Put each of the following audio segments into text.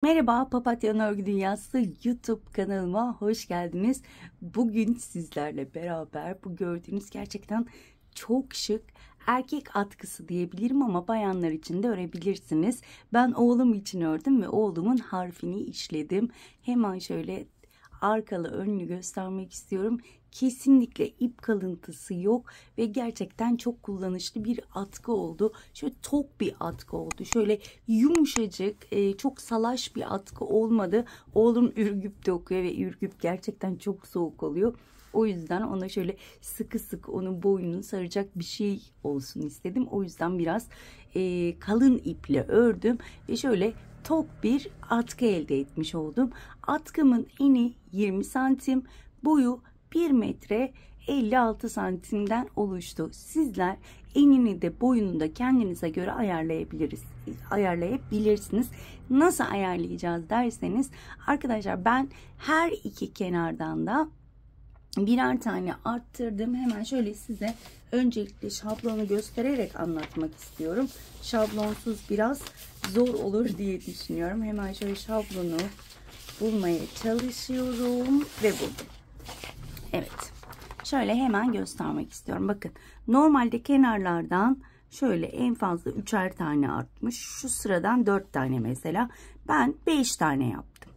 Merhaba, Papatya Örgü Dünyası YouTube kanalıma hoş geldiniz. Bugün sizlerle beraber bu gördüğünüz gerçekten çok şık erkek atkısı diyebilirim ama bayanlar için de örebilirsiniz. Ben oğlum için ördüm ve oğlumun harfini işledim. Hemen şöyle arkalı önlü göstermek istiyorum. Kesinlikle ip kalıntısı yok ve gerçekten çok kullanışlı bir atkı oldu. Şöyle tok bir atkı oldu. Şöyle yumuşacık, çok salaş bir atkı olmadı. Oğlum Ürgüp'te okuyor ve Ürgüp gerçekten çok soğuk oluyor. O yüzden ona şöyle sıkı sıkı onun boynunu saracak bir şey olsun istedim. O yüzden biraz kalın iple ördüm ve şöyle tok bir atkı elde etmiş oldum. Atkımın eni 20 santim, boyu 1 metre 56 santimden oluştu. Sizler enini de boyunu da kendinize göre ayarlayabilirsiniz. Nasıl ayarlayacağız derseniz arkadaşlar, ben her iki kenardan da birer tane arttırdım. Hemen şöyle size öncelikle şablonu göstererek anlatmak istiyorum. Şablonsuz biraz zor olur diye düşünüyorum. Hemen şöyle şablonu bulmaya çalışıyorum ve buldum. Evet. Şöyle hemen göstermek istiyorum. Bakın, normalde kenarlardan şöyle en fazla 3'er tane artmış. Şu sıradan 4 tane mesela. Ben 5 tane yaptım.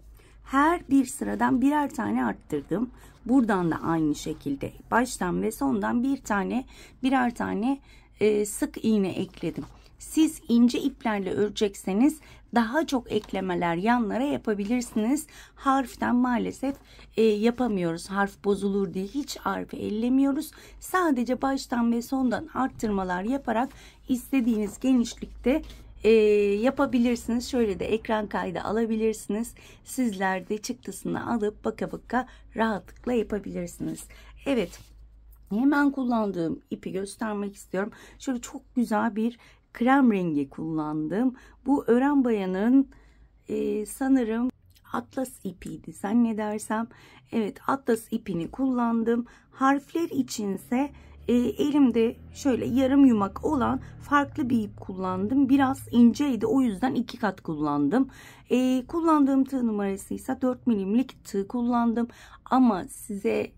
Her bir sıradan birer tane arttırdım. Buradan da aynı şekilde baştan ve sondan birer tane sık iğne ekledim. Siz ince iplerle örecekseniz daha çok eklemeler yanlara yapabilirsiniz. Harften maalesef yapamıyoruz. Harf bozulur diye hiç harfi ellemiyoruz. Sadece baştan ve sondan arttırmalar yaparak istediğiniz genişlikte yapabilirsiniz. Şöyle de ekran kaydı alabilirsiniz. Sizler de çıktısını alıp baka baka rahatlıkla yapabilirsiniz. Evet, hemen kullandığım ipi göstermek istiyorum. Şöyle çok güzel bir krem rengi kullandım. Bu Ören Bayan'ın sanırım Atlas ipiydi zannedersem. Evet, Atlas ipini kullandım. Harfler içinse elimde şöyle yarım yumak olan farklı bir ip kullandım. Biraz inceydi, o yüzden 2 kat kullandım. Kullandığım tığ numarası ise 4 milimlik tığ kullandım. Ama size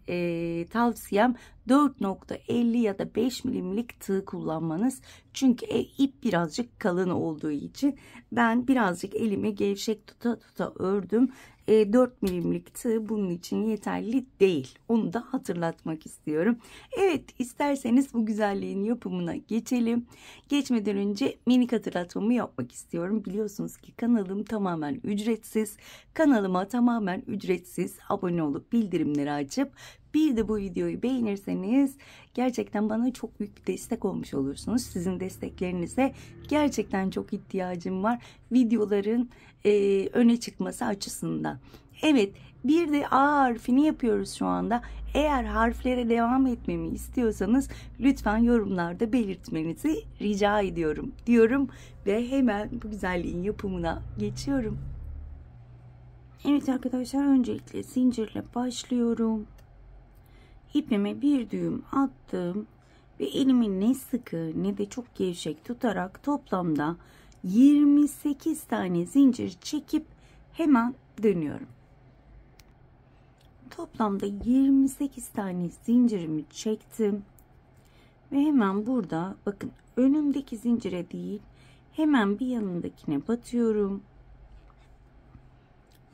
tavsiyem 4.50 ya da 5 milimlik tığ kullanmanız. Çünkü ip birazcık kalın olduğu için ben birazcık elimi gevşek tuta tuta ördüm. 4 milimlik tığ bunun için yeterli değil. Onu da hatırlatmak istiyorum. Evet, isterseniz bu güzelliğin yapımına geçelim. Geçmeden önce minik hatırlatmamı yapmak istiyorum. Biliyorsunuz ki kanalım tamamen ücretsiz. Kanalıma tamamen ücretsiz abone olup bildirimleri açıp bir de bu videoyu beğenirseniz gerçekten bana çok büyük bir destek olmuş olursunuz. Sizin desteklerinize gerçekten çok ihtiyacım var videoların öne çıkması açısından. Evet, bir de A harfini yapıyoruz şu anda. Eğer harflere devam etmemi istiyorsanız lütfen yorumlarda belirtmenizi rica ediyorum diyorum ve hemen bu güzelliğin yapımına geçiyorum. Evet arkadaşlar, öncelikle zincirle başlıyorum. İpime bir düğüm attım ve elimi ne sıkı ne de çok gevşek tutarak toplamda 28 tane zincir çekip hemen dönüyorum. Toplamda 28 tane zincirimi çektim ve hemen burada bakın, önümdeki zincire değil hemen bir yanındakine batıyorum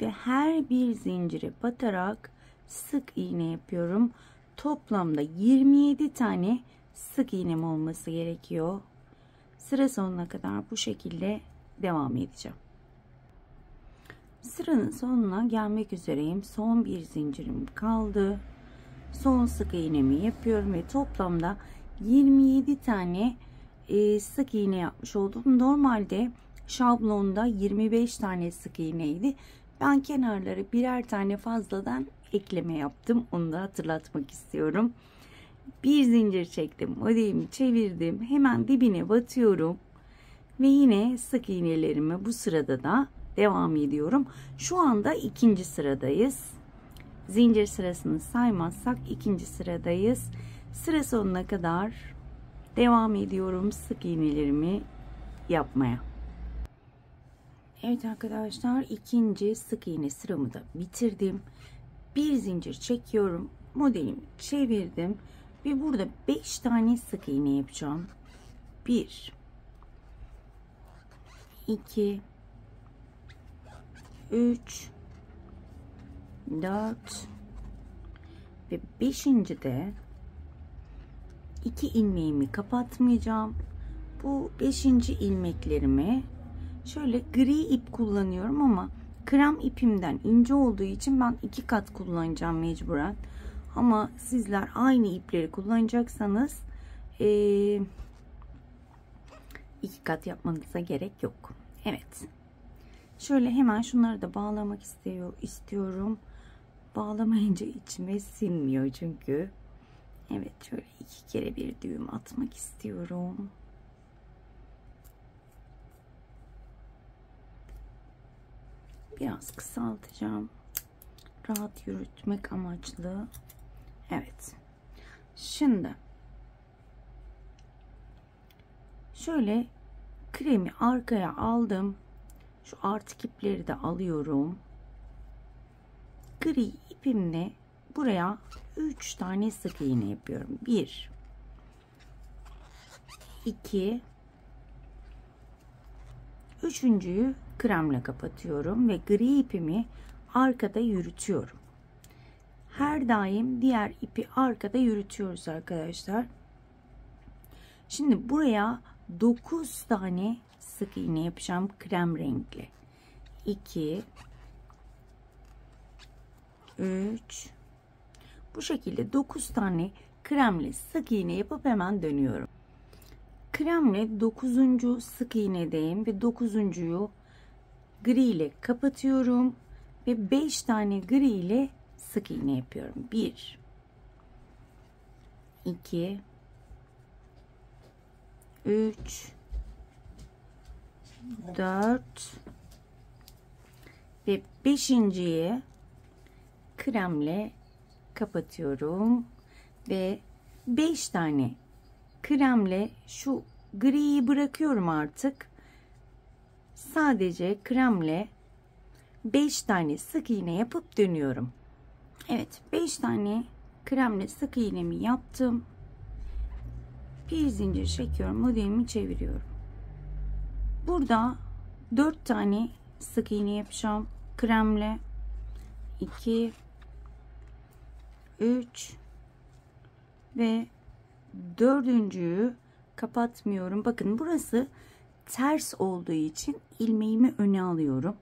ve her bir zincire batarak sık iğne yapıyorum. Toplamda 27 tane sık iğnem olması gerekiyor. Sıra sonuna kadar bu şekilde devam edeceğim. Sıranın sonuna gelmek üzereyim. Son bir zincirim kaldı. Son sık iğnemi yapıyorum ve toplamda 27 tane sık iğne yapmış oldum. Normalde şablonda 25 tane sık iğneydi. Ben kenarları birer tane fazladan ekleme yaptım. Onu da hatırlatmak istiyorum. Bir zincir çektim, modelimi çevirdim, hemen dibine batıyorum ve yine sık iğnelerime bu sırada da devam ediyorum. Şu anda ikinci sıradayız. Zincir sırasını saymazsak ikinci sıradayız. Sıra sonuna kadar devam ediyorum sık iğnelerimi yapmaya. Evet arkadaşlar, ikinci sık iğne sıramı da bitirdim. Bir zincir çekiyorum. Modelimi çevirdim. Ve burada 5 tane sık iğne yapacağım. 1 2 3 4 ve 5. de 2 ilmeğimi kapatmayacağım. Bu 5. ilmeklerimi şöyle gri ip kullanıyorum ama krem ipimden ince olduğu için ben 2 kat kullanacağım mecburen. Ama sizler aynı ipleri kullanacaksanız 2 kat yapmanıza gerek yok. Evet. Şöyle hemen şunları da bağlamak istiyorum. Bağlamayınca içime sinmiyor çünkü. Evet, şöyle 2 kere bir düğüm atmak istiyorum. Biraz kısaltacağım. Rahat yürütmek amaçlı. Evet. Şimdi şöyle kremi arkaya aldım. Şu artık ipleri de alıyorum. Gri ipimle buraya 3 tane sık iğne yapıyorum. 1 2 üçüncüyü kremle kapatıyorum ve gri ipimi arkada yürütüyorum. Her daim diğer ipi arkada yürütüyoruz arkadaşlar. Şimdi buraya 9 tane sık iğne yapacağım krem renkli. 2 3 bu şekilde 9 tane kremli sık iğne yapıp hemen dönüyorum. Kremle 9. sık iğnedeyim ve 9.'yu gri ile kapatıyorum ve 5 tane gri ile sık iğne yapıyorum. 1 2 3 4 ve 5.'yi kremle kapatıyorum ve 5 tane kremle şu griyi bırakıyorum artık. Sadece kremle 5 tane sık iğne yapıp dönüyorum. Evet, 5 tane kremle sık iğnemi yaptım. Bir zincir çekiyorum, modelimi çeviriyorum. Burada 4 tane sık iğne yapacağım kremle. 2 3 ve 4.'yü kapatmıyorum. Bakın burası ters olduğu için ilmeğimi öne alıyorum.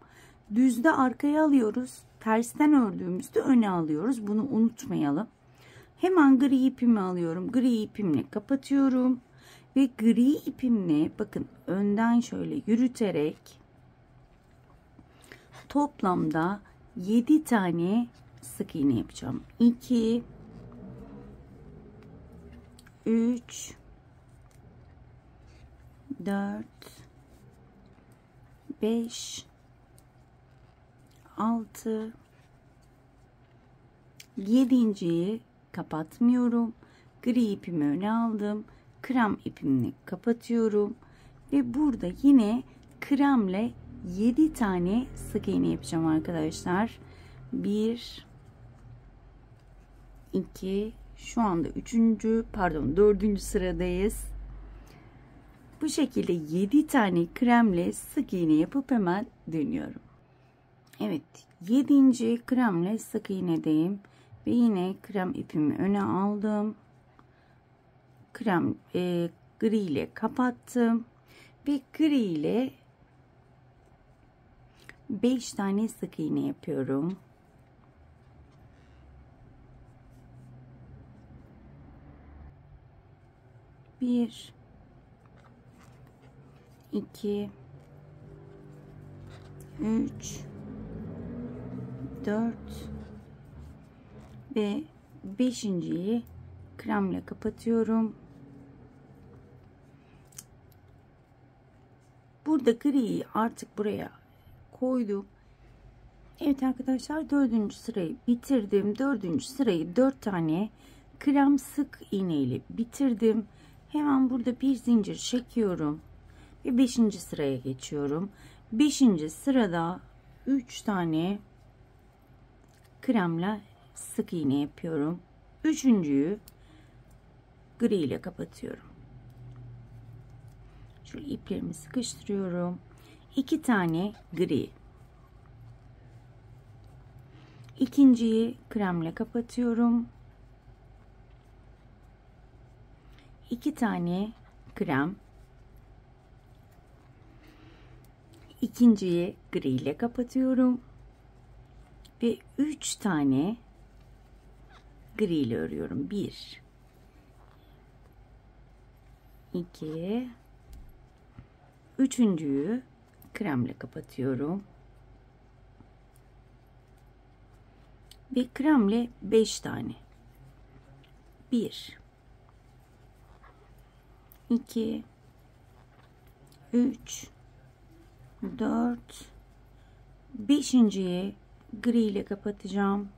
Düzde arkaya alıyoruz. Tersten ördüğümüzde öne alıyoruz. Bunu unutmayalım. Hemen gri ipimi alıyorum. Gri ipimle kapatıyorum. Ve gri ipimle bakın önden şöyle yürüterek toplamda 7 tane sık iğne yapacağım. 2 3 4 5 6 7.'yi kapatmıyorum. Gri ipimi öne aldım. Krem ipimle kapatıyorum ve burada yine kremle 7 tane sık iğne yapacağım arkadaşlar. 1 2 şu anda 4. sıradayız. Bu şekilde 7 tane kremle sık iğne yapıp hemen dönüyorum. Evet, 7. kremle sık iğnedeyim ve yine krem ipimi öne aldım. Krem gri ile kapattım ve gri ile 5 tane sık iğne yapıyorum. Bir 2 3 4 ve 5.'yi kremle kapatıyorum. Burada griyi artık buraya koydum. Evet arkadaşlar, 4. sırayı bitirdim. 4. sırayı 4 tane krem sık iğne ile bitirdim. Hemen burada bir zincir çekiyorum ve 5. sıraya geçiyorum. 5. sırada 3 tane kremle sık iğne yapıyorum. Üçüncüyü gri ile kapatıyorum. Şöyle iplerimi sıkıştırıyorum. 2 tane gri. İkinciyi kremle kapatıyorum. 2 tane krem. İkinciyi gri ile kapatıyorum. Ve 3 tane gri ile örüyorum. 1 2 üçüncüyü kremle kapatıyorum. Ve kremle 5 tane. 1 2 3 4 5.'yi gri ile kapatacağım.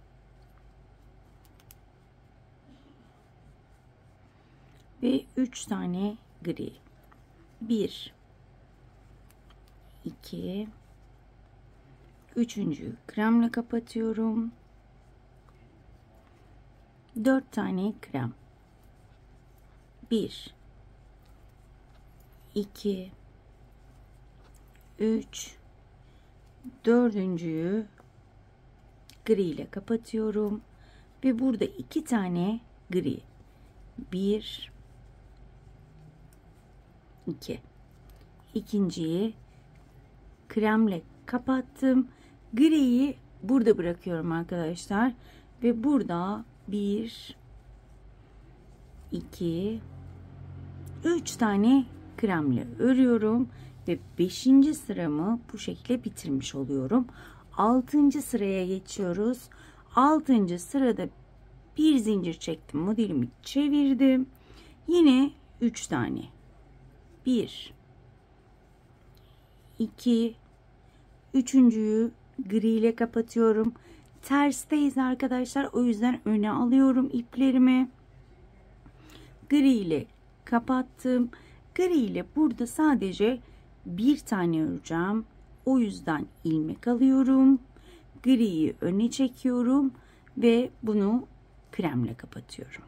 Ve 3 tane gri. 1 2 üçüncüyü kremle kapatıyorum. 4 tane krem. 1 2 3 dördüncüyü gri ile kapatıyorum ve burada 2 tane gri. 1 2 ikinciyi kremle kapattım. Griyi burada bırakıyorum arkadaşlar ve burada 1 2 3 tane kremle örüyorum ve 5. sıramı bu şekilde bitirmiş oluyorum. 6. sıraya geçiyoruz. 6. sırada bir zincir çektim, modelimi çevirdim. Yine 3 tane. 1 2 üçüncüyü gri ile kapatıyorum. Tersteyiz arkadaşlar, o yüzden öne alıyorum iplerimi. Gri ile kapattım. Gri ile burada sadece bir tane öreceğim. O yüzden ilmek alıyorum. Griyi öne çekiyorum ve bunu kremle kapatıyorum.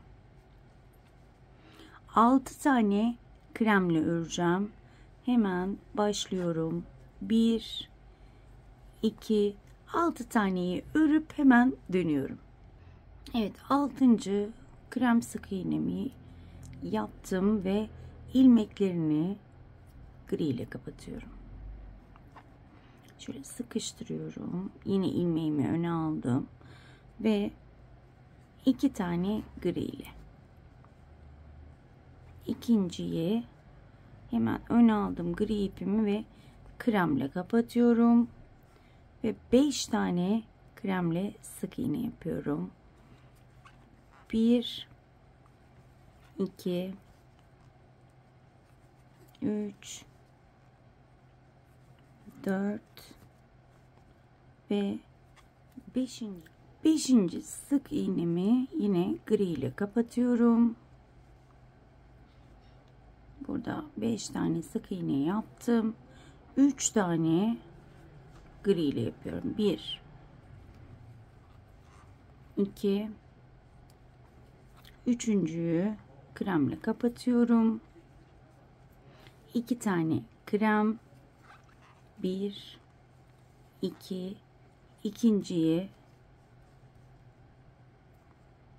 6 tane kremle öreceğim. Hemen başlıyorum. 1 2 6 taneyi örüp hemen dönüyorum. Evet, 6. krem sık iğnemi yaptım ve ilmeklerini gri ile kapatıyorum. Şöyle sıkıştırıyorum. Yine ilmeğimi öne aldım ve 2 tane gri ile. İkinciyi hemen öne aldım gri ipimi ve kremle kapatıyorum ve 5 tane kremle sık iğne yapıyorum. 1 2 3 4 ve 5. sık iğnemi yine gri ile kapatıyorum. Burada 5 tane sık iğne yaptım. 3 tane gri ile yapıyorum. 1 2 üçüncüyü kremle kapatıyorum. 2 tane krem. 1 2 ikinciyi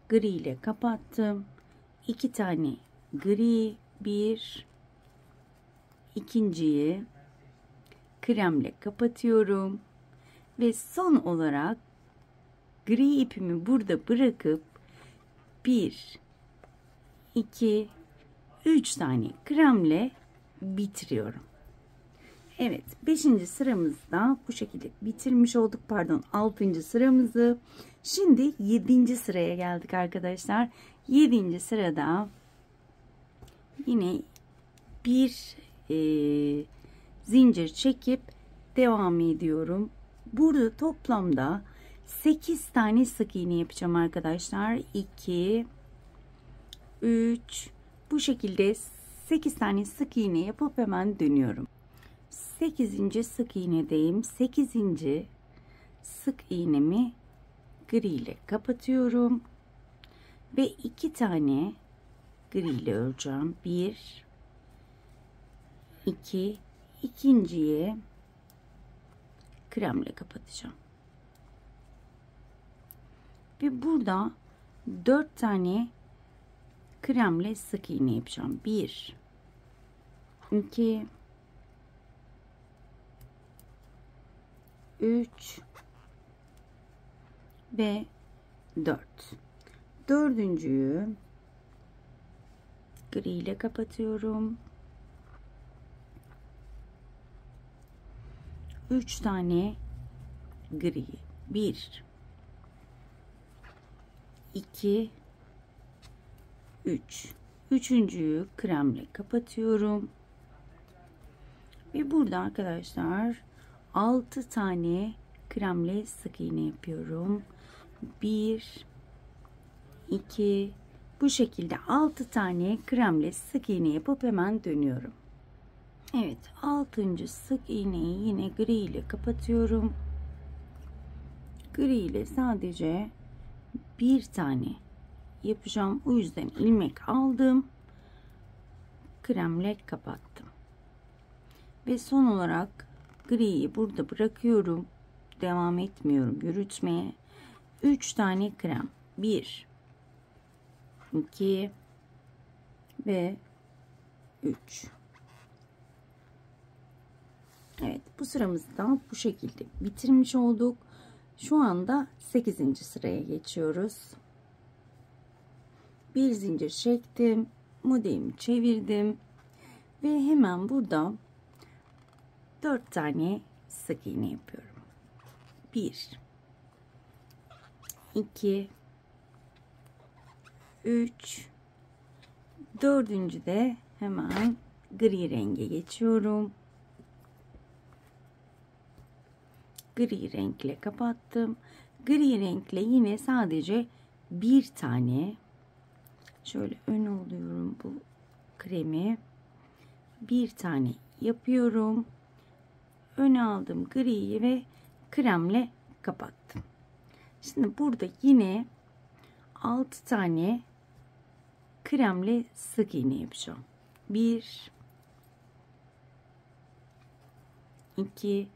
gri ile kapattım. 2 tane gri. 1 ikinciyi kremle kapatıyorum ve son olarak gri ipimi burada bırakıp 1 2 3 tane kremle bitiriyorum. Evet, 5. sıramızda bu şekilde bitirmiş olduk. Pardon, 6. sıramızı. Şimdi 7. sıraya geldik arkadaşlar. 7. sırada yine bir zincir çekip devam ediyorum. Burada toplamda 8 tane sık iğne yapacağım arkadaşlar. 2 3 bu şekilde 8 tane sık iğne yapıp hemen dönüyorum. 8. sık iğnedeyim. 8. sık iğnemi gri ile kapatıyorum ve 2 tane gri ile öreceğim. 1 2, ikinciye kremle kapatacağım. Ve burada 4 tane kremle sık iğne yapacağım. 1 2 3 ve 4. Dördüncüyü gri ile kapatıyorum. 3 tane gri. 1 2 3. Üçüncüyü kremle kapatıyorum. Ve burada arkadaşlar 6 tane kremle sık iğne yapıyorum. 1 2 bu şekilde 6 tane kremle sık iğne yapıp hemen dönüyorum. Evet, 6. sık iğneyi yine gri ile kapatıyorum. Gri ile sadece bir tane yapacağım. O yüzden ilmek aldım. Kremle kapattım. Ve son olarak griyi burada bırakıyorum. Devam etmiyorum yürütmeye. 3 tane krem. 1 2 ve 3. Evet, bu sıramızı da bu şekilde bitirmiş olduk. Şu anda 8. sıraya geçiyoruz. Bir zincir çektim, modelimi çevirdim ve hemen burada 4 tane sık iğne yapıyorum. 1 2 3 dördüncüde hemen gri renge geçiyorum. Gri renkle kapattım. Gri renkle yine sadece bir tane şöyle ön alıyorum bu kremi. Bir tane yapıyorum. Öne aldım griyi ve kremle kapattım. Şimdi burada yine 6 tane kremle sık iğne yapacağım. 1 2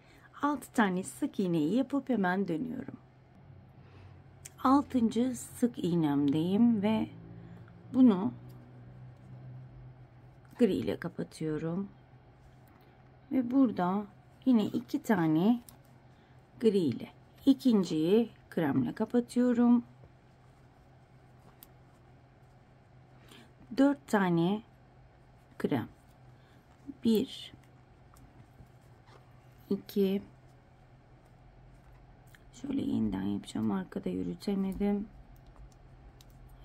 6 tane sık iğneyi yapıp hemen dönüyorum. 6. sık iğnemdeyim ve bunu gri ile kapatıyorum. Ve burada yine 2 tane gri ile ikinciyi kremle kapatıyorum. 4 tane krem. 1 2 şöyle yeniden yapacağım. Arkada yürütemedim.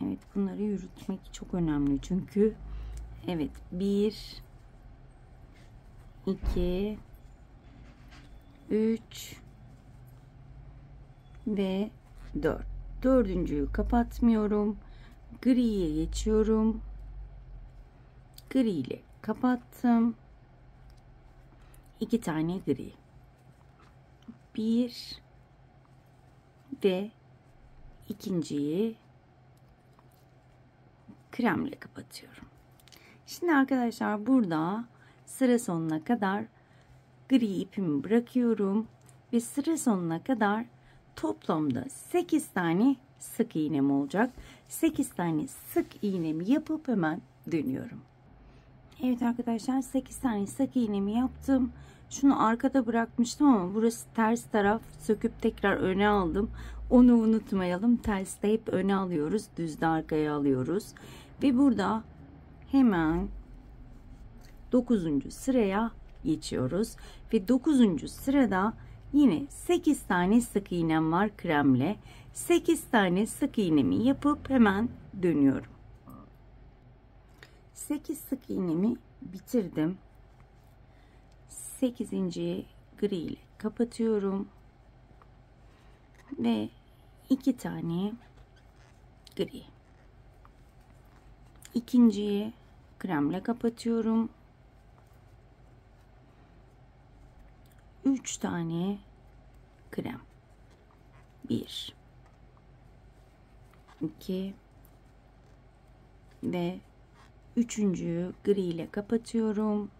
Evet, bunları yürütmek çok önemli çünkü. Evet, 1 2 3 ve 4. Dördüncüyü kapatmıyorum. Griye geçiyorum. Gri ile kapattım. 2 tane gri. 1 ve ikinciyi kremle kapatıyorum. Şimdi arkadaşlar burada sıra sonuna kadar gri ipimi bırakıyorum ve sıra sonuna kadar toplamda 8 tane sık iğnem olacak. 8 tane sık iğnemi yapıp hemen dönüyorum. Evet arkadaşlar, 8 tane sık iğnemi yaptım. Şunu arkada bırakmıştım ama burası ters taraf, söküp tekrar öne aldım. Onu unutmayalım. Terste hep öne alıyoruz, düzde arkaya alıyoruz. Ve burada hemen 9. sıraya geçiyoruz. Ve 9. sırada yine 8 tane sık iğnem var kremle. 8 tane sık iğnemi yapıp hemen dönüyorum. 8 sık iğnemi bitirdim. 8. gri ile kapatıyorum. Ve 2 tane gri. İkinciyi kremle kapatıyorum. 3 tane krem. 1 2 ve üçüncüyü gri ile kapatıyorum.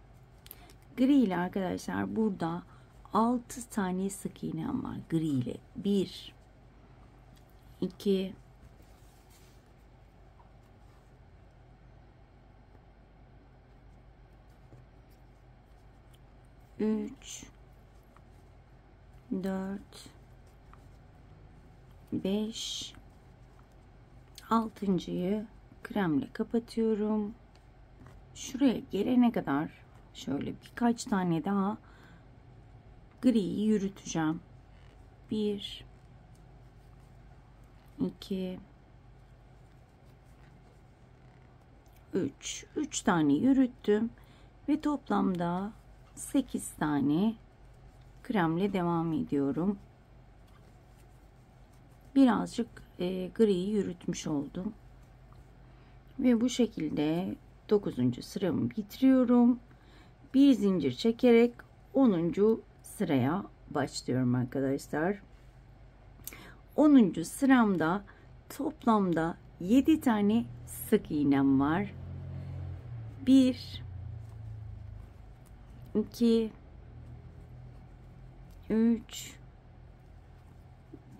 Gri ile arkadaşlar burada 6 tane sık iğnem var gri ile. 1 2 3 4 5 altıncıyı kremle kapatıyorum. Şuraya gelene kadar şöyle birkaç tane daha griyi yürüteceğim. 1 2 3 tane yürüttüm ve toplamda 8 tane kremle devam ediyorum. Birazcık griyi yürütmüş oldum. Ve bu şekilde 9. sıramı bitiriyorum. Bir zincir çekerek 10. sıraya başlıyorum arkadaşlar. 10. sıramda toplamda 7 tane sık iğnem var. 1 2 3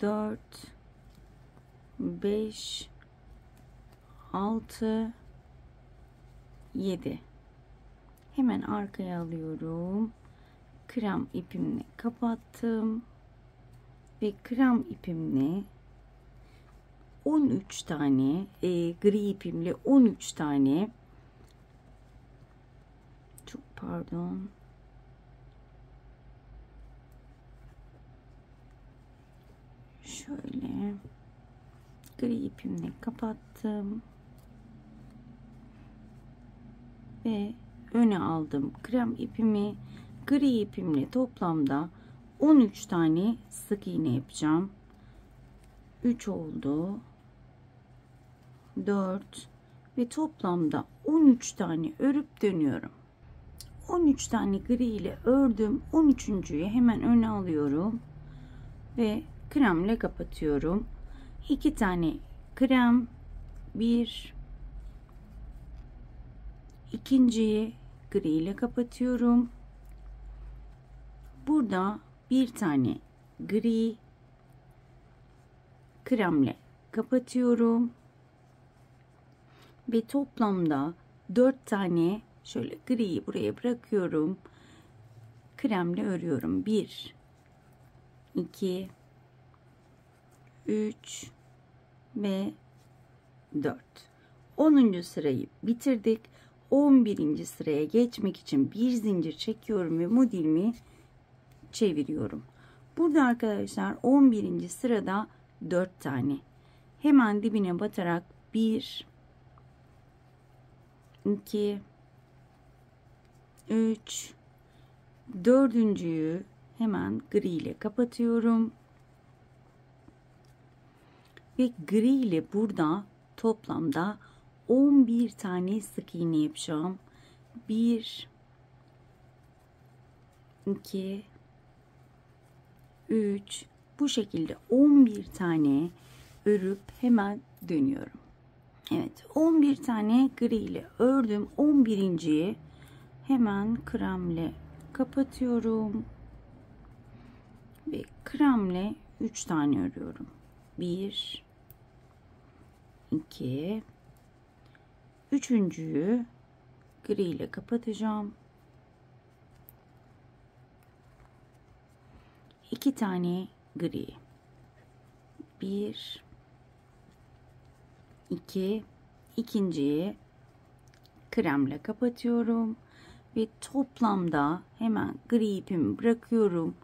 4 5 6 7. Hemen arkaya alıyorum. Krem ipimle kapattım ve krem ipimle 13 tane gri ipimle 13 tane, çok pardon, şöyle gri ipimle kapattım ve öne aldım krem ipimi. Gri ipimle toplamda 13 tane sık iğne yapacağım. 3 oldu, 4 ve toplamda 13 tane örüp dönüyorum. 13 tane gri ile ördüm. 13.'yü hemen öne alıyorum ve kremle kapatıyorum. 2 tane krem, 1 ikinciyi gri ile kapatıyorum. Burada bir tane gri kremle kapatıyorum ve toplamda 4 tane şöyle griyi buraya bırakıyorum, kremle örüyorum. 1 2 3 ve 4. 10. sırayı bitirdik. 11. sıraya geçmek için bir zincir çekiyorum ve modelimi çeviriyorum. Burada arkadaşlar 11. sırada 4 tane. Hemen dibine batarak 1 2 3 4.'yü hemen gri ile kapatıyorum. Ve gri ile burada toplamda 11 tane sık iğne yapacağım. 1 2 3 bu şekilde 11 tane örüp hemen dönüyorum. Evet, 11 tane gri ile ördüm. 11.'yi hemen kremle kapatıyorum ve kremle 3 tane örüyorum. 1 2 3.'yü gri ile kapatacağım. 2 tane gri, 1 2 ikinciyi kremle kapatıyorum ve toplamda hemen gri ipimi bırakıyorum.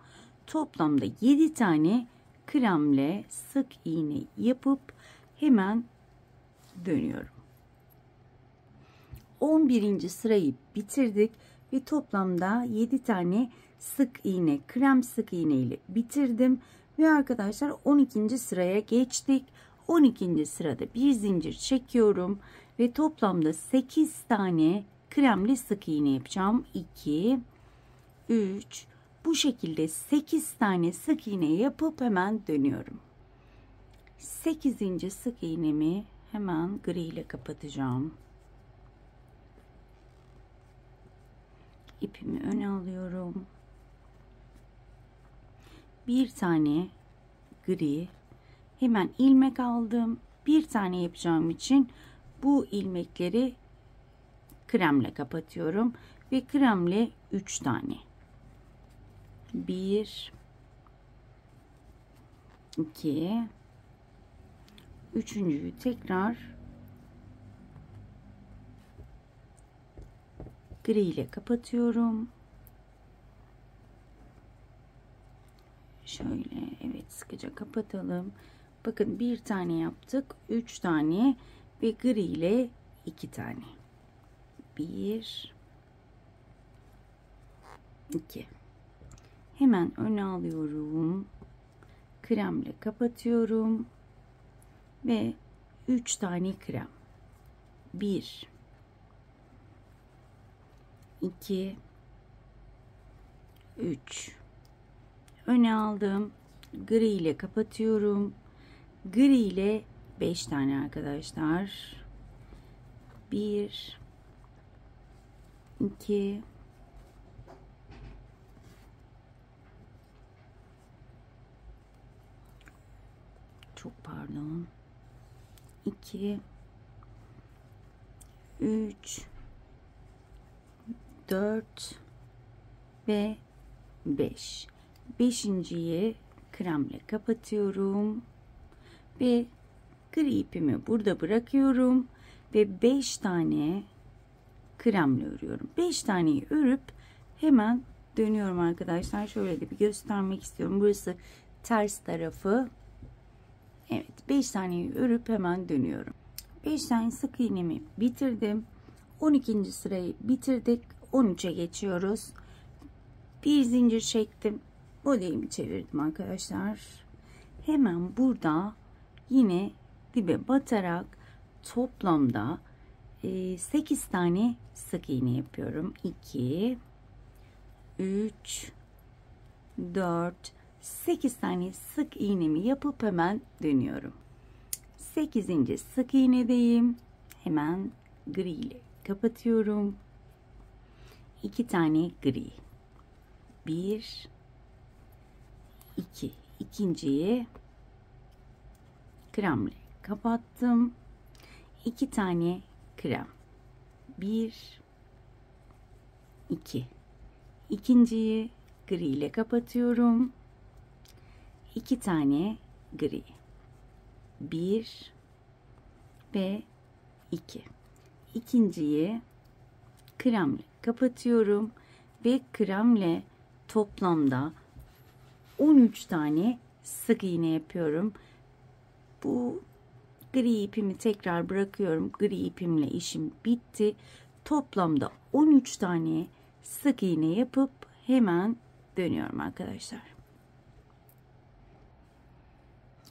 Toplamda 7 tane kremle sık iğne yapıp hemen dönüyorum. 11. sırayı bitirdik ve toplamda 7 tane sık iğne, krem sık iğne ile bitirdim ve arkadaşlar 12. sıraya geçtik. 12. sırada bir zincir çekiyorum ve toplamda 8 tane kremli sık iğne yapacağım. 2 3 bu Bu şekilde 8 tane sık iğne yapıp hemen dönüyorum. 8. sık iğnemi hemen gri ile kapatacağım. İpimi öne alıyorum. Bir tane gri, hemen ilmek aldım. Bir tane yapacağım için bu ilmekleri kremle kapatıyorum ve kremle 3 tane. 1 2 üçüncüyü tekrar gri ile kapatıyorum. Şöyle, evet, sıkıca kapatalım. Bakın bir tane yaptık, 3 tane ve gri ile 2 tane. 1 2. Hemen öne alıyorum. Kremle kapatıyorum ve 3 tane krem. 1 2 3. Öne aldım. Gri ile kapatıyorum. Gri ile 5 tane arkadaşlar. 1 2 çok pardon. 2 3 4 ve 5. Beşinciyi kremle kapatıyorum ve gri ipimi burada bırakıyorum ve 5 tane kremle örüyorum. 5 taneyi örüp hemen dönüyorum arkadaşlar. Şöyle de bir göstermek istiyorum. Burası ters tarafı. Evet, 5 taneyi örüp hemen dönüyorum. 5 tane sık iğnemi bitirdim. 12. sırayı bitirdik. 13'e geçiyoruz. Bir zincir çektim. Modelimi çevirdim arkadaşlar. Hemen burada yine dibe batarak toplamda 8 tane sık iğne yapıyorum. 2 3 4 8 tane sık iğnemi yapıp hemen dönüyorum. 8. sık iğnedeyim. Hemen gri ile kapatıyorum. 2 tane gri. 1 2. İkinciyi kremle kapattım. 2 tane krem. 1 2. İkinciyi gri ile kapatıyorum. 2 tane gri. 1 ve 2. İkinciyi kremle kapatıyorum ve kremle toplamda 13 tane sık iğne yapıyorum. Bu gri ipimi tekrar bırakıyorum. Gri ipimle işim bitti. Toplamda 13 tane sık iğne yapıp hemen dönüyorum arkadaşlar.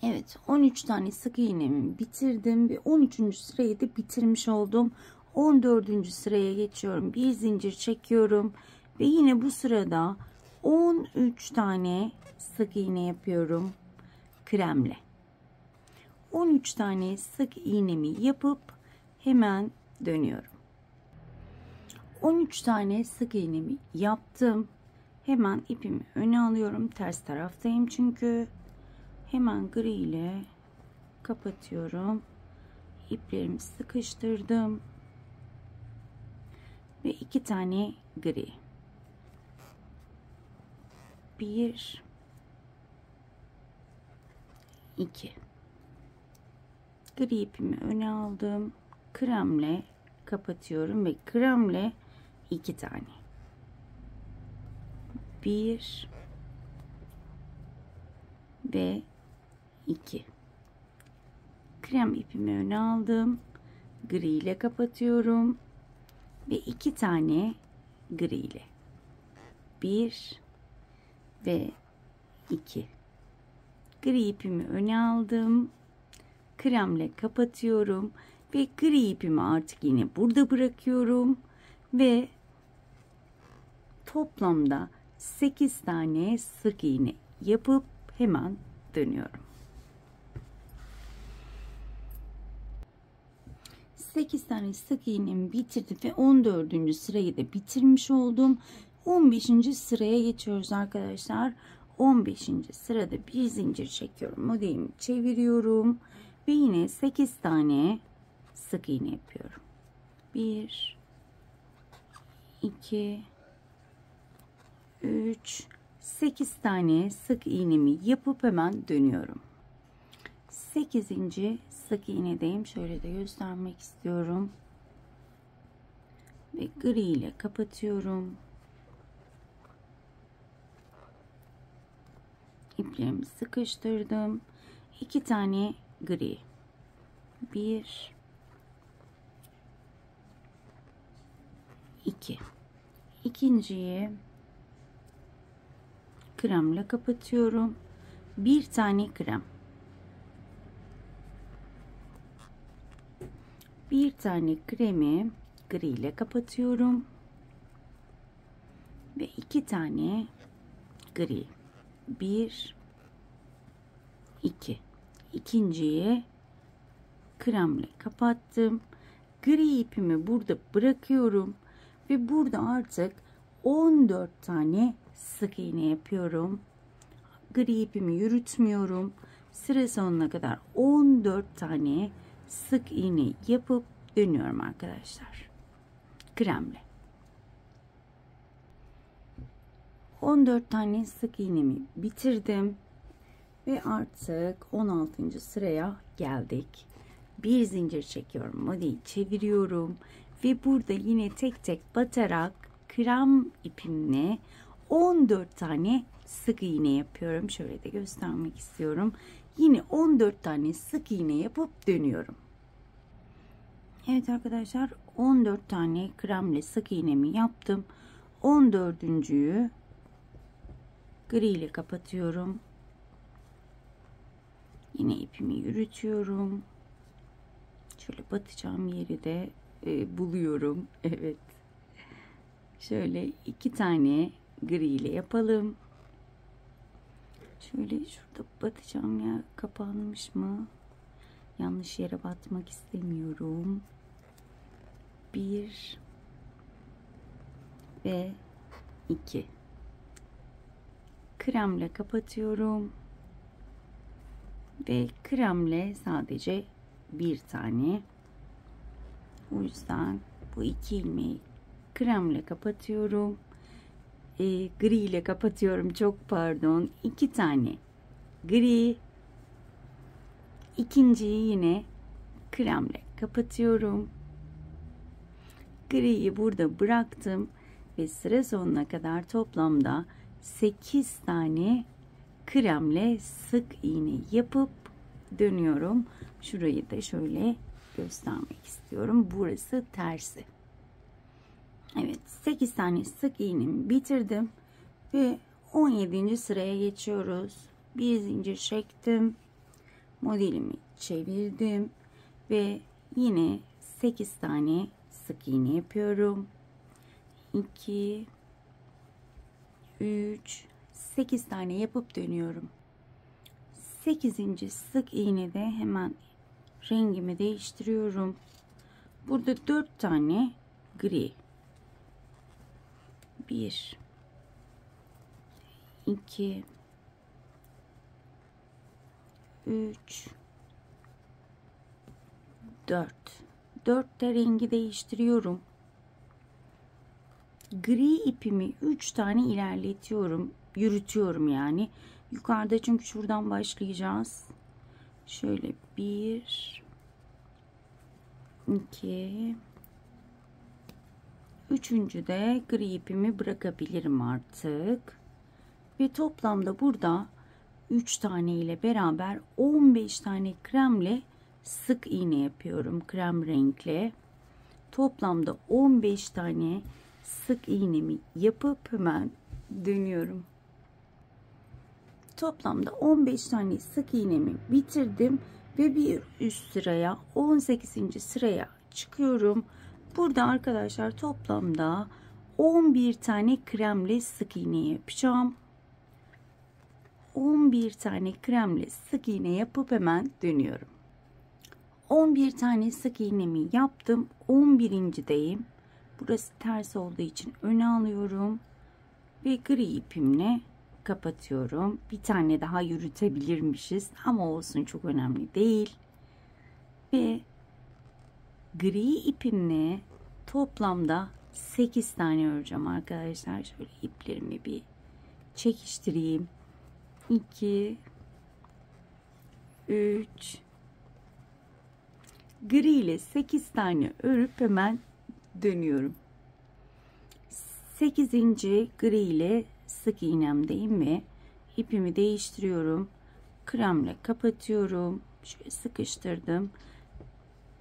Evet, 13 tane sık iğnemi bitirdim ve 13. sırayı da bitirmiş oldum. 14. sıraya geçiyorum. Bir zincir çekiyorum ve yine bu sırada 13 tane sık iğne yapıyorum kremle. 13 tane sık iğnemi yapıp hemen dönüyorum. 13 tane sık iğnemi yaptım. Hemen ipimi öne alıyorum. Ters taraftayım çünkü. Hemen gri ile kapatıyorum. İplerimi sıkıştırdım. Ve 2 tane gri. 1 2. Gri ipimi öne aldım. Kremle kapatıyorum ve kremle 2 tane. 1 ve 2. Krem ipimi öne aldım. Gri ile kapatıyorum ve 2 tane gri ile. 1 ve 2. Gri ipimi öne aldım. Kremle kapatıyorum ve gri ipimi artık yine burada bırakıyorum ve toplamda 8 tane sık iğne yapıp hemen dönüyorum. 8 tane sık iğnemi bitirdim ve 14. sırayı da bitirmiş oldum. 15. sıraya geçiyoruz arkadaşlar. 15. sırada bir zincir çekiyorum. Modelimi çeviriyorum ve yine 8 tane sık iğne yapıyorum. 1 2 3 8 tane sık iğnemi yapıp hemen dönüyorum. 8. sık iğnedeyim. Şöyle de göstermek istiyorum. Ve gri ile kapatıyorum. İplerimi sıkıştırdım. 2 tane gri. 1 2. İkinciyi kremle kapatıyorum. 1 tane krem. 1 tane kremi gri ile kapatıyorum. Ve 2 tane gri. 1 2. İkinciyi kremle kapattım. Gri ipimi burada bırakıyorum ve burada artık 14 tane sık iğne yapıyorum. Gri ipimi yürütmüyorum. Sıra sonuna kadar 14 tane sık iğne yapıp dönüyorum arkadaşlar. Kremle. 14 tane sık iğnemi bitirdim ve artık 16. sıraya geldik. Bir zincir çekiyorum, modeli çeviriyorum ve burada yine tek tek batarak krem ipimle 14 tane sık iğne yapıyorum. Şöyle de göstermek istiyorum. Yine 14 tane sık iğne yapıp dönüyorum. Evet arkadaşlar, 14 tane kremle sık iğnemi yaptım. 14.'yü gri ile kapatıyorum. Yine ipimi yürütüyorum. Şöyle batacağım yeri de buluyorum. Evet. Şöyle 2 tane gri ile yapalım. Şöyle şurada batacağım ya, kapanmış mı? Yanlış yere batmak istemiyorum. 1 ve 2. Kremle kapatıyorum. Ve kremle sadece bir tane. O yüzden bu 2 ilmeği kremle kapatıyorum. Gri ile kapatıyorum. Çok pardon. 2 tane gri. İkinciyi yine kremle kapatıyorum. Griyi burada bıraktım ve sıra sonuna kadar toplamda 8 tane kremle sık iğne yapıp dönüyorum. Şurayı da şöyle göstermek istiyorum. Burası tersi. Evet, 8 tane sık iğnemi bitirdim ve 17. sıraya geçiyoruz. Bir zincir çektim. Modelimi çevirdim ve yine 8 tane sık iğne yapıyorum. 2 3 8 tane yapıp dönüyorum. 8. sık iğnede hemen rengimi değiştiriyorum. Burada 4 tane gri. 1 2 3 4. 4 de rengi değiştiriyorum. Gri ipimi 3 tane ilerletiyorum. Yürütüyorum yani. Yukarıda, çünkü şuradan başlayacağız. Şöyle 1 2 üçüncü de gri ipimi bırakabilirim artık. Ve toplamda burada 3 tane ile beraber 15 tane kremle sık iğne yapıyorum. Krem renkli. Toplamda 15 tane sık iğnemi yapıp hemen dönüyorum. Toplamda 15 tane sık iğnemi bitirdim ve bir üst sıraya, 18. sıraya çıkıyorum. Burada arkadaşlar toplamda 11 tane kremle sık iğne yapacağım. 11 tane kremle sık iğne yapıp hemen dönüyorum. 11 tane sık iğnemi yaptım. 11.deyim. Burası ters olduğu için öne alıyorum ve gri ipimle kapatıyorum. Bir tane daha yürütebilirmişiz ama olsun, çok önemli değil. Ve gri ipimle toplamda 8 tane öreceğim arkadaşlar. Şöyle iplerimi bir çekiştireyim. 2 3 gri ile 8 tane örüp hemen dönüyorum. 8. gri ile sık iğnemdeyim ve ipimi değiştiriyorum. Kremle kapatıyorum. Şöyle sıkıştırdım.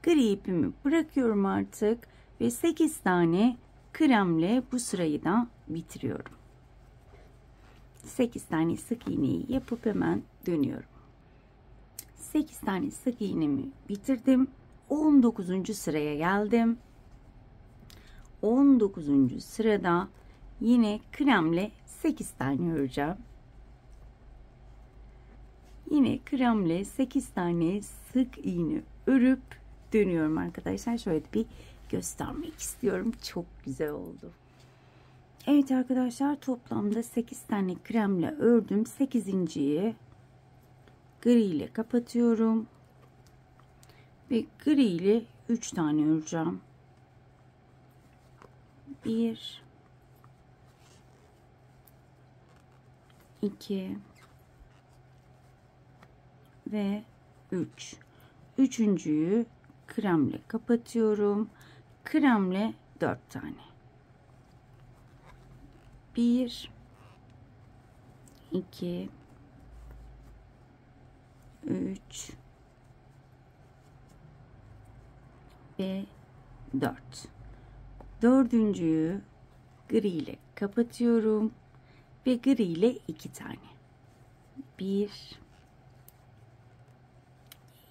Gri ipimi bırakıyorum artık ve 8 tane kremle bu sırayı da bitiriyorum. 8 tane sık iğneyi yapıp hemen dönüyorum. 8 tane sık iğnemi bitirdim. 19. sıraya geldim. 19. sırada yine kremle 8 tane öreceğim. Yine kremle 8 tane sık iğne örüp dönüyorum arkadaşlar. Şöyle bir göstermek istiyorum. Çok güzel oldu. Evet arkadaşlar, toplamda 8 tane kremle ördüm. 8.'yi gri ile kapatıyorum. Ve gri ile 3 tane öreceğim. 1 2 ve 3. Üçüncüyü kremle kapatıyorum. Kremle 4 tane. 1 2 3 ve 4. Dördüncüyü gri ile kapatıyorum ve gri ile 2 tane. 1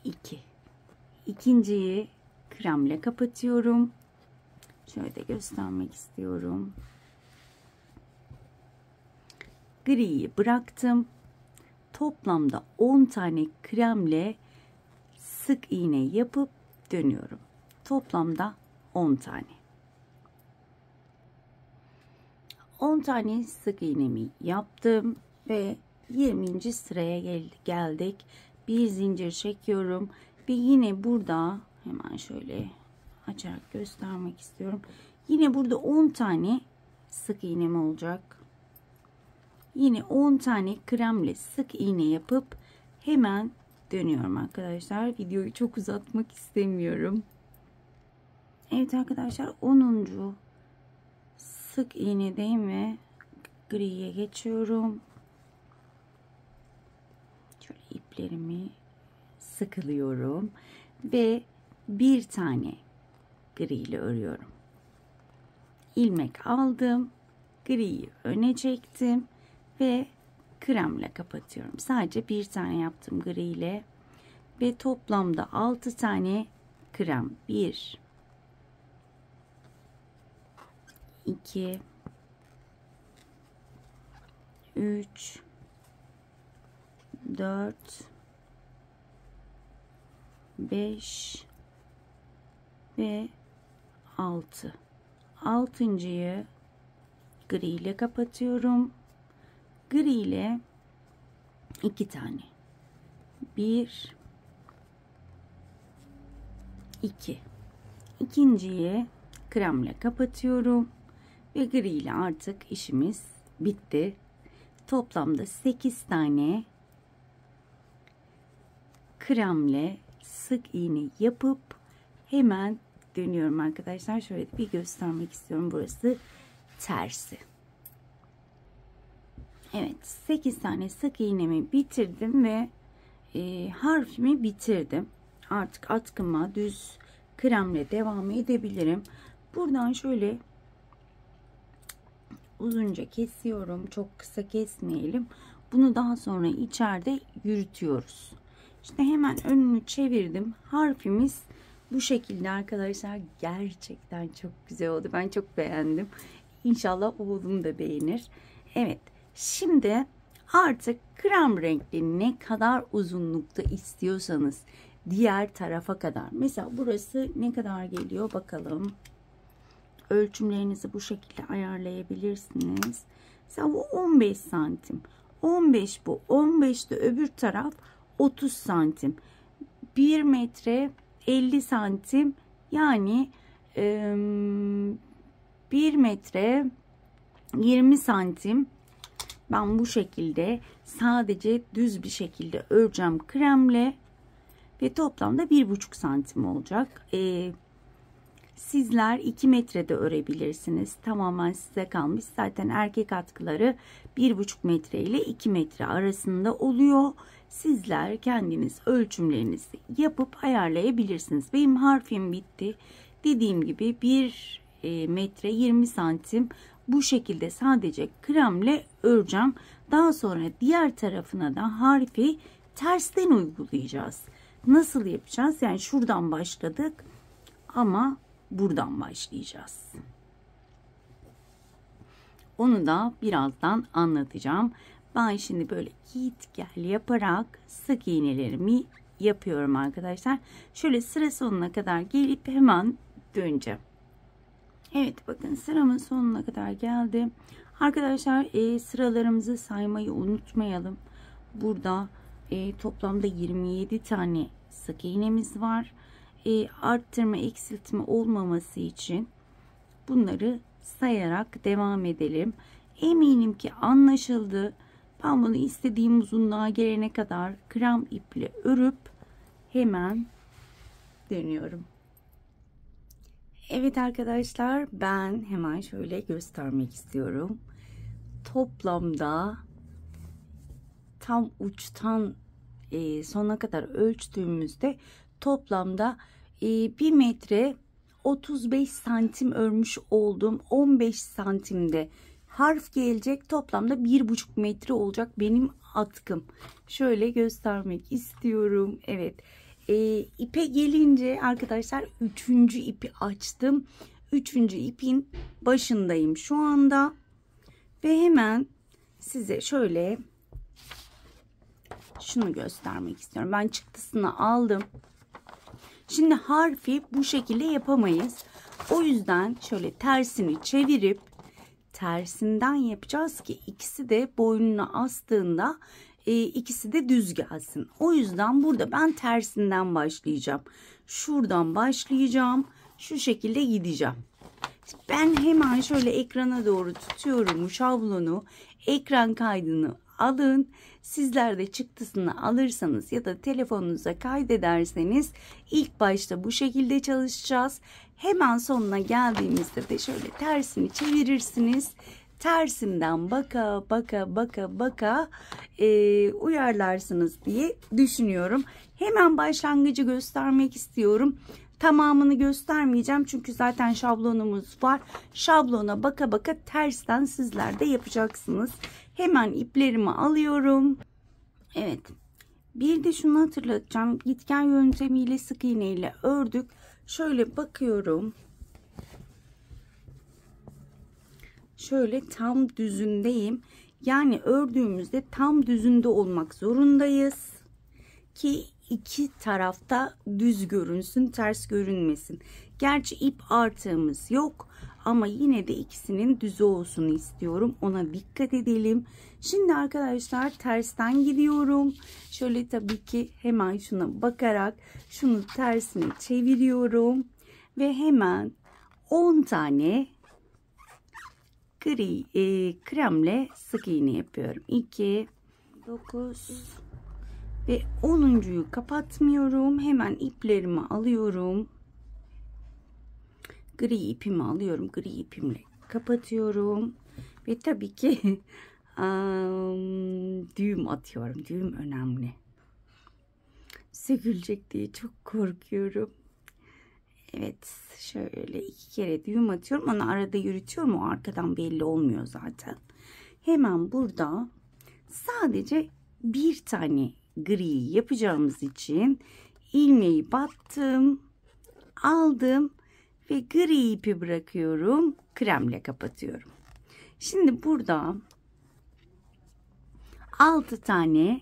2. İkinciyi kremle kapatıyorum. Şöyle de göstermek istiyorum. Griyi bıraktım. Toplamda 10 tane kremle sık iğne yapıp dönüyorum. Toplamda 10 tane. 10 tane sık iğnemi yaptım ve 20. sıraya geldik. Bir zincir çekiyorum ve yine burada hemen şöyle açarak göstermek istiyorum. Yine burada 10 tane sık iğnem olacak. Yine 10 tane kremle sık iğne yapıp hemen dönüyorum arkadaşlar. Videoyu çok uzatmak istemiyorum. Evet arkadaşlar, 10. sık iğnedeyim ve griye geçiyorum. Şöyle iplerimi sıkılıyorum ve bir tane gri ile örüyorum. İlmek aldım, griyi öne çektim ve kremle kapatıyorum. Sadece bir tane yaptım gri ile ve toplamda 6 tane krem. 1 2 3 4 5 ve 6. 6.'yı gri ile kapatıyorum. Gri ile 2 tane. 1 2. İkinciyi kremle kapatıyorum ve gri ile artık işimiz bitti. Toplamda 8 tane kremle sık iğne yapıp hemen dönüyorum arkadaşlar. Şöyle bir göstermek istiyorum. Burası tersi. Evet, 8 tane sık iğnemi bitirdim ve harfimi bitirdim. Artık atkıma düz kremle devam edebilirim. Buradan şöyle uzunca kesiyorum. Çok kısa kesmeyelim. Bunu daha sonra içeride yürütüyoruz. İşte hemen önünü çevirdim. Harfimiz bu şekilde arkadaşlar. Gerçekten çok güzel oldu. Ben çok beğendim. İnşallah oğlum da beğenir. Evet. Şimdi artık krem renkli ne kadar uzunlukta istiyorsanız diğer tarafa kadar. Mesela burası ne kadar geliyor bakalım. Ölçümlerinizi bu şekilde ayarlayabilirsiniz. Mesela bu 15 santim. 15 bu. 15 de öbür taraf 30 santim. 1 metre 50 santim. Yani 1 metre 20 santim. Ben bu şekilde sadece düz bir şekilde öreceğim kremle ve toplamda 1,5 santim olacak. Sizler 2 metrede örebilirsiniz. Tamamen size kalmış. Zaten erkek atkıları 1,5 metre ile 2 metre arasında oluyor. Sizler kendiniz ölçümlerinizi yapıp ayarlayabilirsiniz. Benim harfim bitti. Dediğim gibi 1 metre 20 santim bu şekilde sadece kremle öreceğim. Daha sonra diğer tarafına da harfi tersten uygulayacağız. Nasıl yapacağız? Yani şuradan başladık ama buradan başlayacağız. Onu da birazdan anlatacağım. Ben şimdi böyle git gel yaparak sık iğnelerimi yapıyorum arkadaşlar. Şöyle sıra sonuna kadar gelip hemen döneceğim. Evet, bakın sıramın sonuna kadar geldim. Arkadaşlar sıralarımızı saymayı unutmayalım. Burada toplamda 27 tane sık iğnemiz var. Arttırma eksiltme olmaması için bunları sayarak devam edelim. Eminim ki anlaşıldı. Ben bunu istediğim uzunluğa gelene kadar krem iple örüp hemen dönüyorum. Evet arkadaşlar, ben hemen şöyle göstermek istiyorum. Toplamda tam uçtan sona kadar ölçtüğümüzde toplamda 1 metre 35 santim örmüş oldum. 15 santimde harf gelecek. Toplamda 1,5 metre olacak benim atkım. Şöyle göstermek istiyorum. Evet. İpe gelince arkadaşlar 3. ipi açtım. 3. ipin başındayım şu anda. Ve hemen size şöyle şunu göstermek istiyorum. Ben çıktısını aldım. Şimdi harfi bu şekilde yapamayız. O yüzden şöyle tersini çevirip tersinden yapacağız ki ikisi de boynuna astığında ikisi de düz gelsin. O yüzden burada ben tersinden başlayacağım. Şuradan başlayacağım. Şu şekilde gideceğim. Ben hemen şöyle ekrana doğru tutuyorum şablonu. Ekran kaydını alın. Sizler de çıktısını alırsanız ya da telefonunuza kaydederseniz ilk başta bu şekilde çalışacağız. Hemen sonuna geldiğimizde de şöyle tersini çevirirsiniz. Tersinden baka uyarlarsınız diye düşünüyorum. Hemen başlangıcı göstermek istiyorum. Tamamını göstermeyeceğim çünkü zaten şablonumuz var. Şablona baka tersten sizler de yapacaksınız. Hemen iplerimi alıyorum. Evet. Bir de şunu hatırlatacağım. Gitgen yöntemiyle sık iğne ile ördük. Şöyle bakıyorum. Şöyle tam düzündeyim. Yani ördüğümüzde tam düzünde olmak zorundayız. Ki iki tarafta düz görünsün, ters görünmesin. Gerçi ip artığımız yok ama yine de ikisinin düz olsun istiyorum. Ona dikkat edelim. Şimdi arkadaşlar tersten gidiyorum. Şöyle tabii ki hemen şuna bakarak şunu tersine çeviriyorum ve hemen 10 tane gri kremle sık iğne yapıyorum. 2 9 ve 10'uncuyu kapatmıyorum. Hemen iplerimi alıyorum. Gri ipimi alıyorum. Gri ipimle kapatıyorum. Ve tabii ki düğüm atıyorum. Düğüm önemli. Sökülecek diye çok korkuyorum. Evet, şöyle 2 kere düğüm atıyorum. Onu arada yürütüyorum. O arkadan belli olmuyor zaten. Hemen burada sadece bir tane gri yapacağımız için ilmeği battım, aldım ve gri ipi bırakıyorum. Kremle kapatıyorum. Şimdi burada 6 tane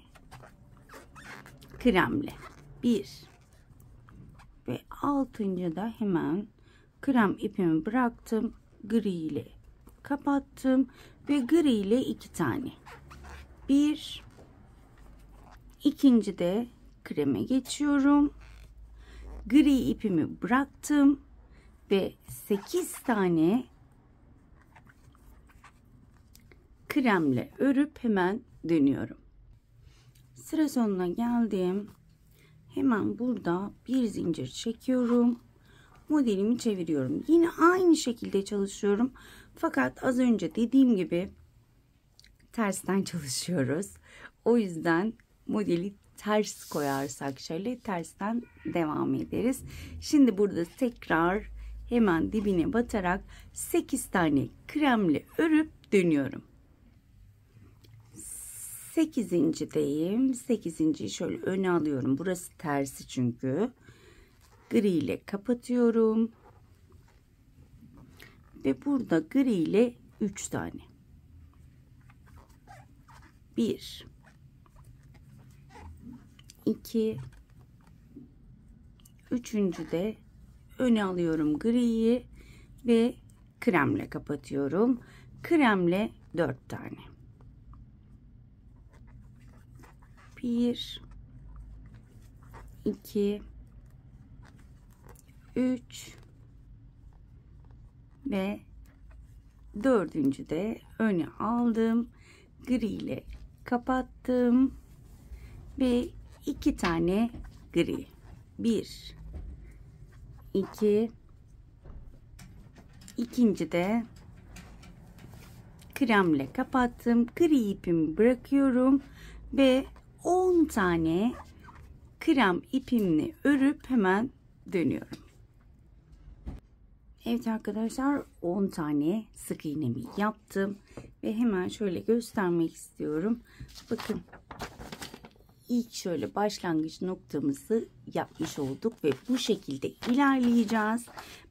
kremle 1 ve 6. da hemen krem ipimi bıraktım. Gri ile kapattım ve gri ile 2 tane. 1, ikinci de kreme geçiyorum. Gri ipimi bıraktım ve 8 tane kremle örüp hemen dönüyorum. Sıra sonuna geldim. Hemen burada bir zincir çekiyorum. Modelimi çeviriyorum. Yine aynı şekilde çalışıyorum. Fakat az önce dediğim gibi tersten çalışıyoruz. O yüzden modeli ters koyarsak şöyle tersten devam ederiz. Şimdi burada tekrar hemen dibine batarak 8 tane kremle örüp dönüyorum. 8.deyim. 8.yi şöyle öne alıyorum. Burası tersi çünkü. Gri ile kapatıyorum. Ve burada gri ile 3 tane. 1, 2, 3. de öne alıyorum griyi ve kremle kapatıyorum. Kremle 4 tane. 1, 2, 3 ve 4. de öne aldım. Gri ile kapattım ve 2 tane gri. 1, 2, ikinci de kremle kapattım. Gri ipimi bırakıyorum ve 10 tane krem ipimle örüp hemen dönüyorum. Evet arkadaşlar, 10 tane sık iğnemi yaptım ve hemen şöyle göstermek istiyorum. Bakın, ilk şöyle başlangıç noktamızı yapmış olduk ve bu şekilde ilerleyeceğiz.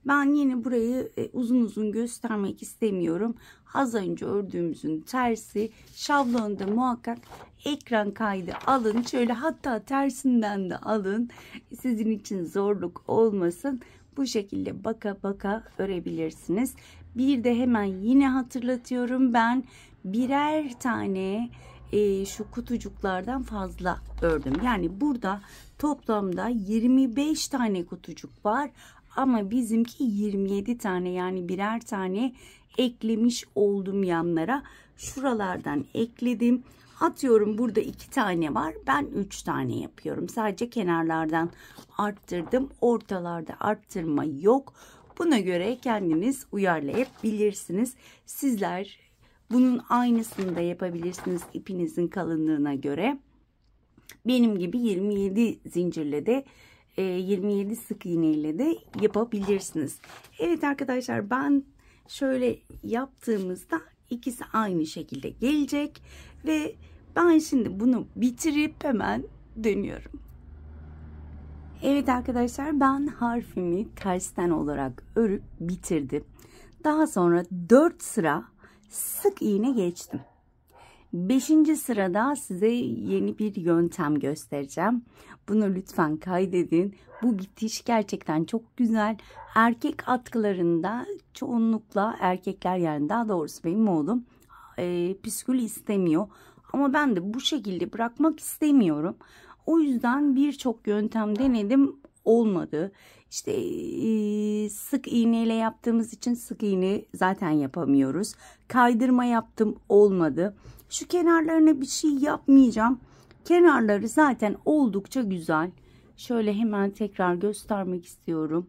Ben yine burayı uzun uzun göstermek istemiyorum. Az önce ördüğümüzün tersi, şablonda muhakkak ekran kaydı alın. Şöyle hatta tersinden de alın. Sizin için zorluk olmasın. Bu şekilde baka baka örebilirsiniz. Bir de hemen yine hatırlatıyorum, ben birer tane şu kutucuklardan fazla ördüm. Yani burada toplamda 25 tane kutucuk var ama bizimki 27 tane, yani birer tane eklemiş oldum yanlara. Şuralardan ekledim. Atıyorum burada 2 tane var. Ben 3 tane yapıyorum. Sadece kenarlardan arttırdım. Ortalarda arttırma yok. Buna göre kendiniz uyarlayabilirsiniz. Sizler bunun aynısını da yapabilirsiniz ipinizin kalınlığına göre. Benim gibi 27 zincirle de 27 sık iğne ile de yapabilirsiniz. Evet arkadaşlar, ben şöyle yaptığımızda ikisi aynı şekilde gelecek ve ben şimdi bunu bitirip hemen dönüyorum. Evet arkadaşlar, ben harfimi tersten olarak örüp bitirdim. Daha sonra 4 sıra sık iğne geçtim. 5. sırada size yeni bir yöntem göstereceğim. Bunu lütfen kaydedin. Bu bitiş gerçekten çok güzel. Erkek atkılarında çoğunlukla erkekler, yani daha doğrusu benim oğlum püskül istemiyor. Ama ben de bu şekilde bırakmak istemiyorum. O yüzden birçok yöntem denedim, olmadı. İşte sık iğneyle yaptığımız için sık iğne zaten yapamıyoruz. Kaydırma yaptım, olmadı. Şu kenarlarına bir şey yapmayacağım. Kenarları zaten oldukça güzel. Şöyle hemen tekrar göstermek istiyorum.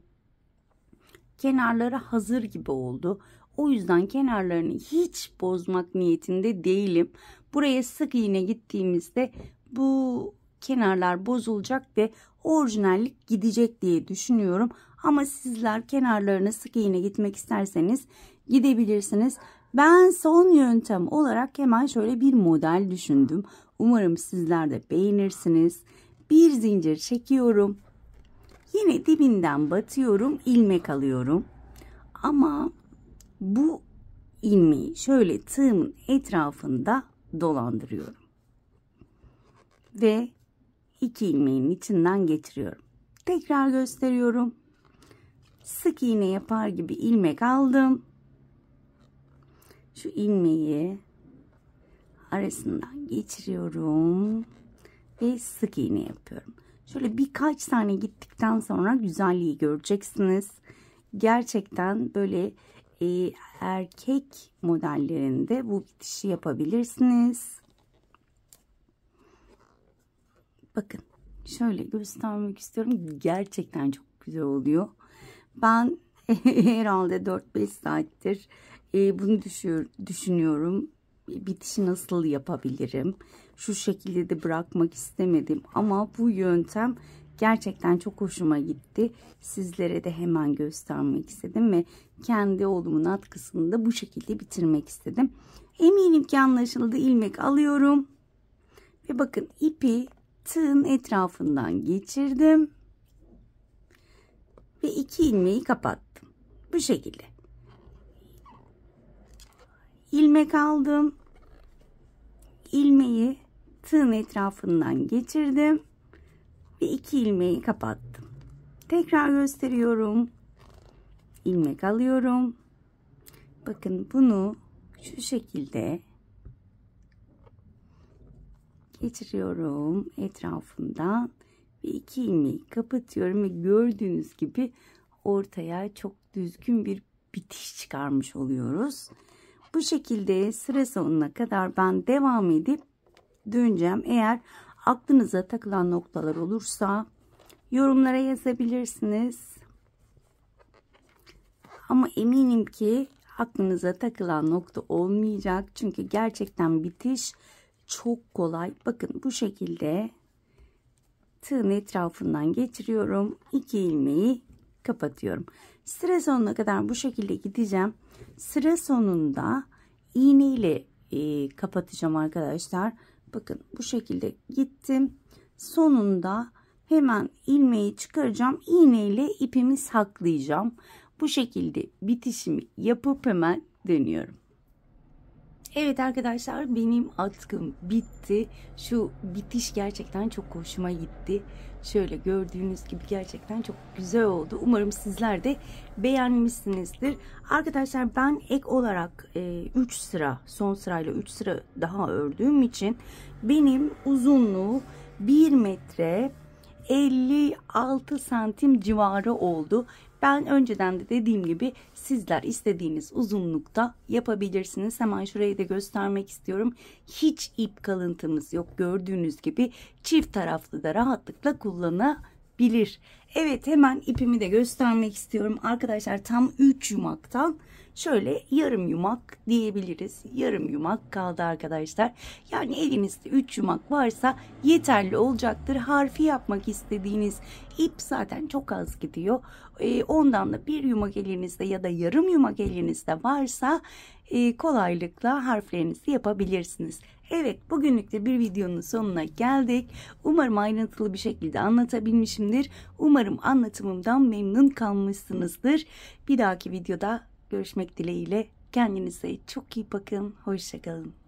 Kenarları hazır gibi oldu. O yüzden kenarlarını hiç bozmak niyetinde değilim. Buraya sık iğne gittiğimizde bu kenarlar bozulacak ve orijinallik gidecek diye düşünüyorum. Ama sizler kenarlarına sık iğne gitmek isterseniz gidebilirsiniz. Ben son yöntem olarak hemen şöyle bir model düşündüm. Umarım sizler de beğenirsiniz. Bir zincir çekiyorum. Yine dibinden batıyorum, ilmek alıyorum. Ama bu ilmeği şöyle tığımın etrafında dolandırıyorum. Ve 2 ilmeğin içinden geçiriyorum. Tekrar gösteriyorum. Sık iğne yapar gibi ilmek aldım. Şu ilmeği arasından geçiriyorum ve sık iğne yapıyorum. Şöyle birkaç tane gittikten sonra güzelliği göreceksiniz. Gerçekten böyle erkek modellerinde bu bitişi yapabilirsiniz. Bakın şöyle göstermek istiyorum. Gerçekten çok güzel oluyor. Ben herhalde 4-5 saattir bunu düşünüyorum. Bitişi nasıl yapabilirim? Şu şekilde de bırakmak istemedim. Ama bu yöntem gerçekten çok hoşuma gitti. Sizlere de hemen göstermek istedim. Ve kendi oğlumun atkısını da bu şekilde bitirmek istedim. Eminim ki anlaşıldı. İlmek alıyorum. Ve bakın ipi tığın etrafından geçirdim. Ve 2 ilmeği kapattım. Bu şekilde. İlmek aldım. İlmeği tığın etrafından geçirdim. Ve 2 ilmeği kapattım. Tekrar gösteriyorum. İlmek alıyorum. Bakın bunu şu şekilde geçiriyorum etrafından. Ve 2 ilmeği kapatıyorum ve gördüğünüz gibi ortaya çok düzgün bir bitiş çıkarmış oluyoruz. Bu şekilde sıra sonuna kadar ben devam edip döneceğim. Eğer aklınıza takılan noktalar olursa yorumlara yazabilirsiniz. Ama eminim ki aklınıza takılan nokta olmayacak. Çünkü gerçekten bitiş çok kolay. Bakın bu şekilde tığın etrafından geçiriyorum. 2 ilmeği kapatıyorum. Sıra sonuna kadar bu şekilde gideceğim. Sıra sonunda iğne ile kapatacağım arkadaşlar. Bakın bu şekilde gittim. Sonunda hemen ilmeği çıkaracağım. İğne ile ipimi saklayacağım. Bu şekilde bitişimi yapıp hemen dönüyorum. Evet arkadaşlar, benim atkım bitti. Şu bitiş gerçekten çok hoşuma gitti. Şöyle gördüğünüz gibi gerçekten çok güzel oldu. Umarım sizler de beğenmişsinizdir. Arkadaşlar ben ek olarak 3 sıra, son sırayla 3 sıra daha ördüğüm için benim uzunluğu 1 metre 56 santim civarı oldu. Ben önceden de dediğim gibi sizler istediğiniz uzunlukta yapabilirsiniz. Hemen şurayı da göstermek istiyorum. Hiç ip kalıntımız yok. Gördüğünüz gibi çift taraflı da rahatlıkla kullanabilir. Evet, hemen ipimi de göstermek istiyorum. Arkadaşlar tam 3 yumaktan şöyle yarım yumak diyebiliriz. Yarım yumak kaldı arkadaşlar. Yani elinizde 3 yumak varsa yeterli olacaktır. Harfi yapmak istediğiniz ip zaten çok az gidiyor. Ondan da 1 yumak elinizde ya da yarım yumak elinizde varsa kolaylıkla harflerinizi yapabilirsiniz. Evet, bugünlük de bir videonun sonuna geldik. Umarım ayrıntılı bir şekilde anlatabilmişimdir. Umarım anlatımımdan memnun kalmışsınızdır. Bir dahaki videoda görüşmek dileğiyle. Kendinize çok iyi bakın. Hoşça kalın.